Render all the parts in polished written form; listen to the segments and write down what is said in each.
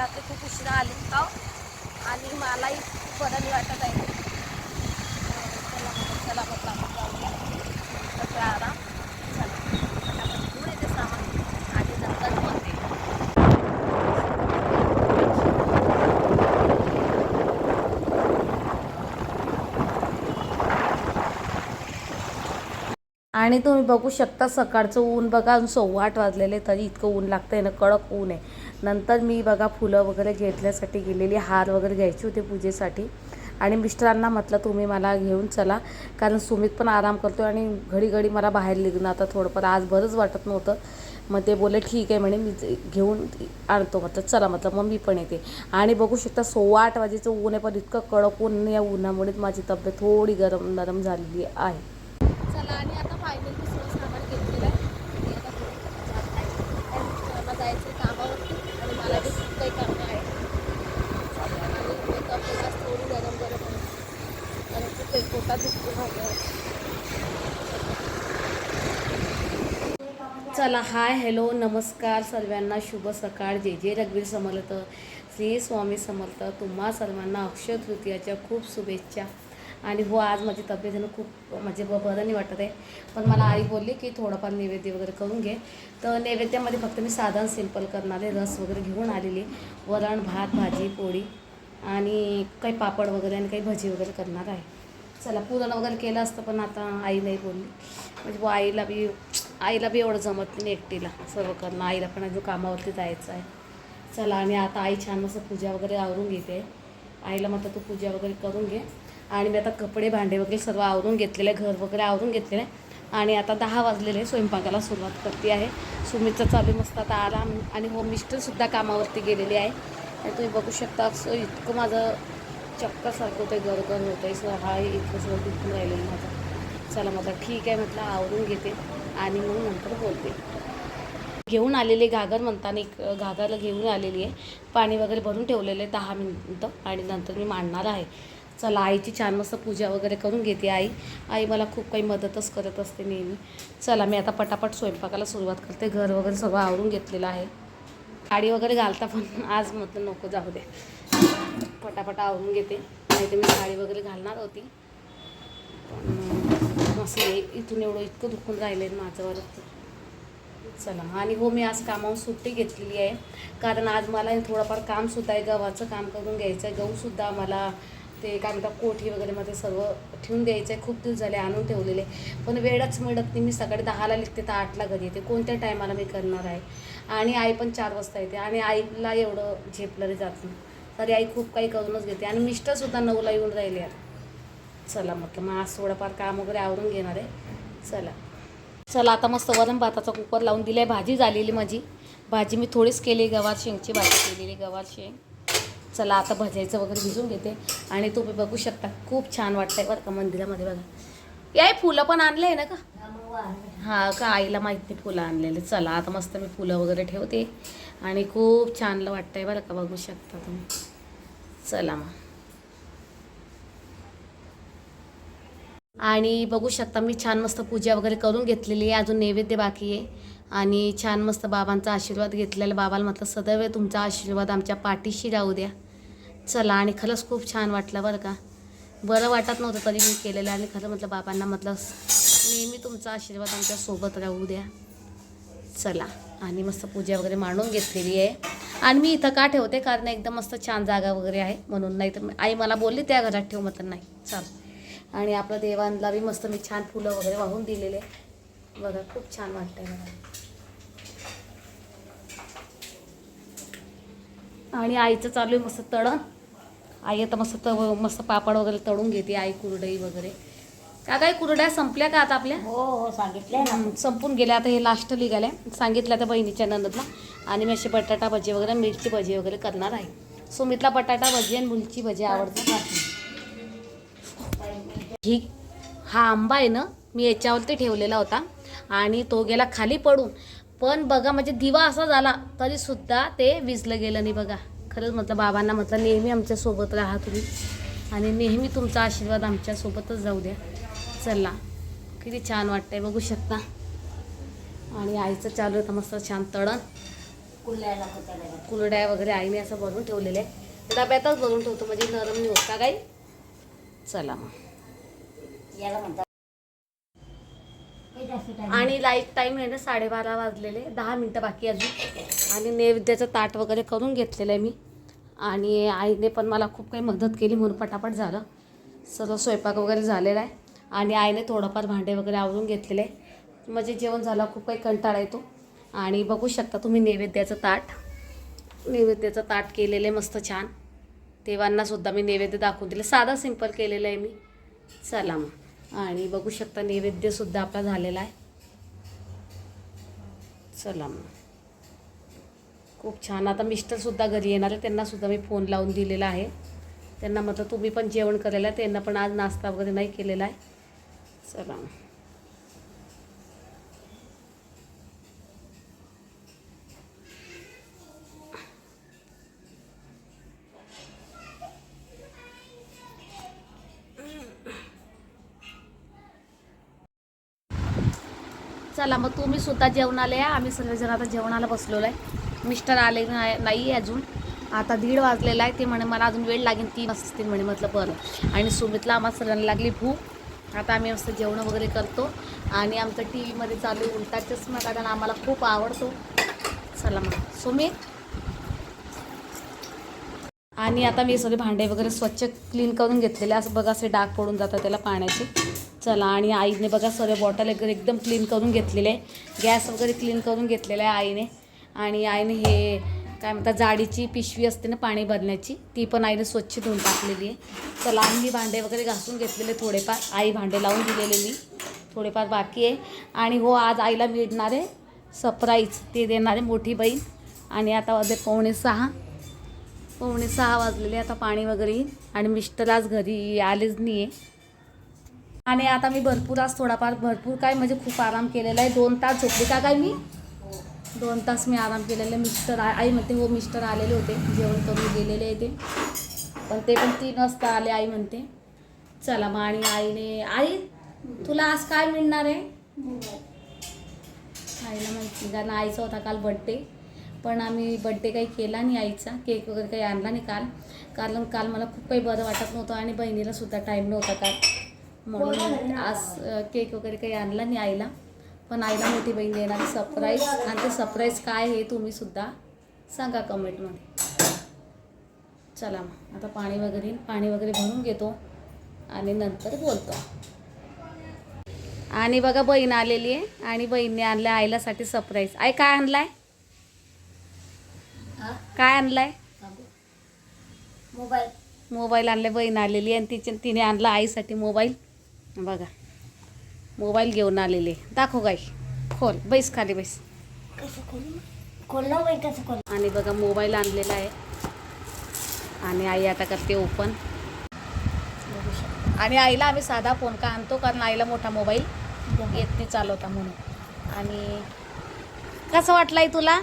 रात्री खूप उशिरा आले का आणि मलाही बरं नाही वाटत आहे. चला म्हटलं आपण जाऊया तर आराम. चला आपण घेऊन येते सामान आणि नंतर बोलते. आणि तुम्ही बघू शकता सकाळचं ऊन बघा, 8:15 वाजलेले तरी इतकं ऊन लागतं आहे ना, कडक ऊन आहे. नंतर मी बघा फुलं वगैरे घेतल्यासाठी गेलेली, हार वगैरे घ्यायचे होते पूजेसाठी. आणि मिस्टरांना म्हटलं तुम्ही मला घेऊन चला, कारण सुमित पण आराम करतो आणि घडी घडी मला बाहेर निघणं आता थोडंफार आज बरंच वाटत नव्हतं. मग ते बोलले ठीक आहे म्हणे, मी घेऊन आणतो. म्हटलं चला, म्हटलं मग मी पण येते. आणि बघू शकता 8:15 वाजेचं ऊन आहे, पण इतकं कडक ऊन, या उन्हामुळेच माझी तब्येत थोडी गरम नरम झालेली आहे. चला आणि आता फायनली सगळं सामान घेतलेलं आहे आणि आता जात आहे. मिस्टरांना जायचं कामावरती आणि मला बी खूप काही कामं आहे. आणि मेकअप वगैरे थोडी गरम गरम आहे आणि खूप काही पोटात दुखतो माझ्यावर. चला, हाय हॅलो नमस्कार सर्वांना, शुभ सकाळ. जे जे रघुवीर समर्थ, श्री स्वामी समर्थ. तुम्हा सर्वांना अक्षय तृतीयाच्या खूप शुभेच्छा. आणि हो, आज माझी तब्येत खूप म्हणजे बरं नाही वाटत आहे, पण मला आई बोलली की थोडंफार नैवेद्य वगैरे करून घे. तर नैवेद्यामध्ये फक्त मी साधारण सिंपल करणार आहे. रस वगैरे घेऊन आलेली, वरण भात भाजी पोळी आणि काही पापड वगैरे आणि काही भजी वगैरे करणार आहे. चला, पुरण वगैरे केलं असतं पण आता आई नाही बोलली, म्हणजे वो आईला बी एवढं जमत नाही एकटीला सर्व करणं. आईला पण अजून कामावरती जायचं आहे. चला, आणि आता आई छान मस्त पूजा वगैरे आवरून घेते. आईला म्हटलं तू पूजा वगैरे करून घे. आणि मी आता कपडे भांडे वगैरे सर्व आवरून घेतलेले, घर वगैरे आवरून घेतलेले. आणि आता 10 वाजलेले, स्वयंपाकाला सुरुवात करते आहे. सुमितचं चालू मस्त आता आराम. आणि हो, मिस्टरसुद्धा कामावरती गेलेले आहे. आणि तुम्ही बघू शकता असं इतकं माझं चक्करसारखं होतं आहे, गरगर होतं आहे, सर हा इतकं सगळं दुखून राहिलेलं माझं. चला म्हटलं ठीक आहे, म्हटलं आवरून घेते आणि मग नंतर बोलते. घेऊन आलेले घागर म्हणताना एक घागरला घेऊन आलेली आहे. पाणी वगैरे भरून ठेवलेलं आहे 10 मिनिटं आणि नंतर मी मांडणार आहे. चला, आईची छान मस्त पूजा वगैरे करून घेते. आई मला खूप काही मदतच करत असते नेहमी. चला, मी आता पटापट स्वयंपाकाला सुरुवात करते. घर वगैरे सगळं आवरून घेतलेलं आहे. साडी वगैरे घालता पण आज म्हटलं नको, जाऊ दे, पटापट आवरून घेते. नाही तर मी साडी वगैरे घालणार होती, पण असं इथून एवढं इतकं दुखून राहिलं आहे माझं. चला, आणि हो, मी आज कामावरून सुट्टी घेतलेली आहे, कारण आज मला थोडंफार कामसुद्धा आहे. गव्हाचं काम करून घ्यायचं आहे. गहूसुद्धा मला ते काय म्हणतात कोठी वगैरेमध्ये सर्व ठेवून द्यायचं आहे. खूप दिवस झाले आणून ठेवलेले, पण वेळच मिळत नाही. मी सकाळी 10ला निघते तर 8ला घरी येते. कोणत्या टायमाला मी करणार आहे. आणि आई पण 4 वाजता येते आणि आईला एवढं झेपलं जात नाही, तरी आई खूप काही करूनच घेते. आणि मिस्टरसुद्धा 9ला येऊन राहिले आहेत. चला, म्हटलं मग आज थोडंफार काम वगैरे आवरून घेणार आहे. चला, आता मस्त वरण भाताचा कुकर लावून दिला आहे. भाजी झालेली माझी. भाजी मी थोडीच केली, गवार शेंगची भाजी केलेली, गवार शेंग. चला, आता भजायचं वगैरे भिजून घेते. आणि तुम्ही बघू शकता खूप छान वाटतंय बरं का मंदिरामध्ये. बघा, या फुलं पण आणले आहे ना का? हां का, आईला माहिती फुलं आणलेले. चला, आता मस्त मी फुलं वगैरे ठेवते आणि खूप छान वाटतंय बरं का, बघू शकता तुम्ही. चला मग, आणि बघू शकता मी छान मस्त पूजा वगैरे करून घेतलेली आहे. अजून नैवेद्य बाकी आहे. आणि छान मस्त बाबांचा आशीर्वाद घेतलेला. बाबाला म्हटलं सदैव तुमचा आशीर्वाद आमच्या पाठीशी राहू द्या. चला, आणि खरंच खूप छान वाटलं बरं का. बरं वाटत नव्हतं तरी मी केलेलं. आणि खरं म्हटलं बाबांना म्हटलं नेहमी तुमचा आशीर्वाद आमच्या सोबत राहू द्या. चला, आणि मस्त पूजा वगैरे मांडून घेतलेली आहे. आणि मी इथं का ठेवते, कारण एकदम मस्त छान जागा वगैरे आहे म्हणून. नाही तर आई मला बोलली त्या घरात ठेव, म्हटलं नाही चाल. आणि आपल्या देवांना बी मस्त मी छान फुलं वगैरे वाहून दिलेले. बघा, खूप छान वाटतंय बघा. आणि आईचं चालू आहे मस्त तळण. आई आता मस्त पापड वगैरे तळून घेते. आई कुरडई वगैरे. का काय कुरड्या संपल्या का आता आपल्या? हो सांगितलंय ना, संपून गेल्या. आता हे लास्ट निघाल्या. सांगितलं त्या बहिणीच्या नंदला. आणि मी अशी बटाटा भजी वगैरे, मिरची भजी वगैरे करणार आहे. सुमितला बटाटा भजी आणि मिरची भजी आवडतात. हा आंबा आहे ना, मी याच्यावरती ठेवलेला होता आणि तो गेला खाली पडून. पण बघा, म्हणजे दिवा असा झाला तरीसुद्धा ते विजलं गेलं नाही बघा. खरंच म्हटलं बाबांना, म्हटलं नेहमी आमच्यासोबत राहा तुम्ही आणि नेहमी तुमचा आशीर्वाद आमच्यासोबतच जाऊ द्या. चला, किती छान वाटतंय बघू शकता. आणि आईचं चालू आहे मस्त छान तळण. कुरड्या वगैरे आईने असं बनवून ठेवलेलं आहे. डब्यातच बनवून ठेवतो म्हणजे नरम नाही होत का काही. चला मग याला म्हणतात. आणि लाईट टाईम आहे ना 12:30 वाजलेले, 10 मिनटं बाकी अजून. आणि नैवेद्याचं ताट वगैरे करून घेतलेलं आहे मी. आणि आईने पण मला खूप काही मदत केली म्हणून पटापट झालं. सर्व स्वयंपाक वगैरे झालेला आहे. आणि आईने थोडंफार भांडे वगैरे आवरून घेतलेले आहे. म्हणजे जेवण झालं, खूप काही कंटाळा येतो. आणि बघू शकता तुम्ही नैवेद्याचं ताट केलेलं आहे मस्त छान. देवांनासुद्धा मी नैवेद्य दाखवून दिलं. साधा सिंपल केलेलं आहे मी. चला मग. आणि बघू शकता नैवेद्यसुद्धा आपला झालेला आहे. चला मग खूप छान. आता मिस्टरसुद्धा घरी येणार आहे, त्यांनासुद्धा मी फोन लावून दिलेला आहे. त्यांना म्हटलं तुम्ही पण जेवण करायला. त्यांना पण आज नाश्ता वगैरे नाही केलेला आहे. चला मग. चला मग तुम्ही सुद्धा जेवणाला या. आम्ही सर्वजण आता जेवणाला बसलेलो आहे. मिस्टर आले नाही अजून. आता 1:30 वाजलेला आहे. ते म्हणे मला अजून वेळ लागेल, 3 वाजतील म्हणे. म्हटलं बरं. आणि सुमितला आम्हाला सगळ्यांना लागली भूक. आता आम्ही मस्त जेवणं वगैरे करतो. आणि आमचं TV चालू आहे उलटा चष्मा, कारण आम्हाला खूप आवडतो. चला मग सुमित. आणि आता मी सगळे भांडे वगैरे स्वच्छ क्लीन करून घेतलेले. असं बघा असे डाग पडून जातात त्याला पाण्याचे. चला. आणि आईने बघा सर्व बॉटल वगैरे एकदम क्लीन करून घेतलेले आहे. गॅस वगैरे क्लीन करून घेतलेला आहे आईने. आणि आईने हे काय म्हणतात जाडीची पिशवी असते ना पाणी भरण्याची, ती पण आईने स्वच्छ धुवून टाकलेली आहे. चला. आम्ही भांडे वगैरे घासून घेतलेले थोडेफार. आई भांडे लावून दिलेले, मी थोडेफार बाकी आहे. आणि हो आज आईला मिळणार आहे सरप्राईज, ते देणार आहे मोठी बहीण. आणि आता वाजले 5:45 वाजलेले. आता पाणी वगैरे येईल. आणि मिस्टर आज घरी आलेच नाही आहे. आणि आता मी भरपूर काय म्हणजे खूप आराम केलेला आहे. 2 तास झोपली का काय मी. 2 तास मी आराम केलेला आहे. आई म्हणते हो मिस्टर आलेले होते, जेवण करून गेलेले आहे ते, पण ते पण 3 वाजता आले आई म्हणते. चला मग. आणि आईने आई तुला आज काय मिळणार आहे. आईला माहिती, कारण आईचा होता काल बड्डे, पण आम्ही बड्डे काही केला नाही आईचा. केक वगैरे काही आणला नाही कारण काल मला खूप काही बरं वाटत नव्हतं. आणि बहिणीलासुद्धा टाईम नव्हता काल, म्हणून आज केक वगैरे काही आणला नाही आईला. पण आईला मोठी बहीण देणार सरप्राईज. आणि ते सरप्राईज काय हे तुम्हीसुद्धा सांगा कमेंटमध्ये. चला मग आता पाणी वगैरे भरून घेतो आणि नंतर बोलतो. आणि बघा बहीण आलेली आहे. आणि बहीणने आणलं आईलासाठी सरप्राईज. आई काय आणलाय. काय आणलाय. मोबाईल आणलाय. बहीण आलेली आहे आणि तिने आणला आईसाठी मोबाईल. बघा मोबाईल घेऊन आलेले. दाखव गाई. खोल. बैस खाली बैस. आणि बघा मोबाईल आणलेला आहे. आणि आई आता करते ओपन. आणि आईला आम्ही साधा फोन का आणतो, कारण आईला मोठा मोबाईल येत नाही चालवता म्हणून. आणि कसं वाटलंय तुला.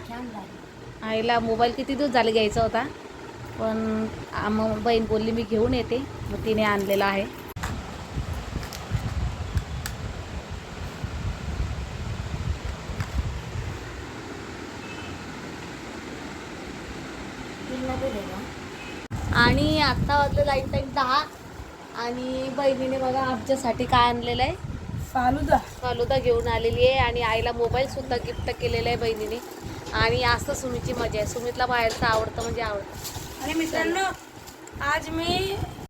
आईला मोबाईल किती दिवस झाले घ्यायचा होता, पण बहीण बोलली मी घेऊन येते, मग तिने आणलेला आहे. आणि आत्ता वाजलं लाईट टाईम 10. आणि बहिणीने बघा आमच्यासाठी काय आणलेलं आहे. फालुदा घेऊन आलेली आहे. आणि आईला मोबाईलसुद्धा गिफ्ट केलेला आहे बहिणीने. आणि असं सुमीची मजा आहे. सुमितला बाहेरचं आवडतं म्हणजे आवडतं. आणि मित्रांनो आज मी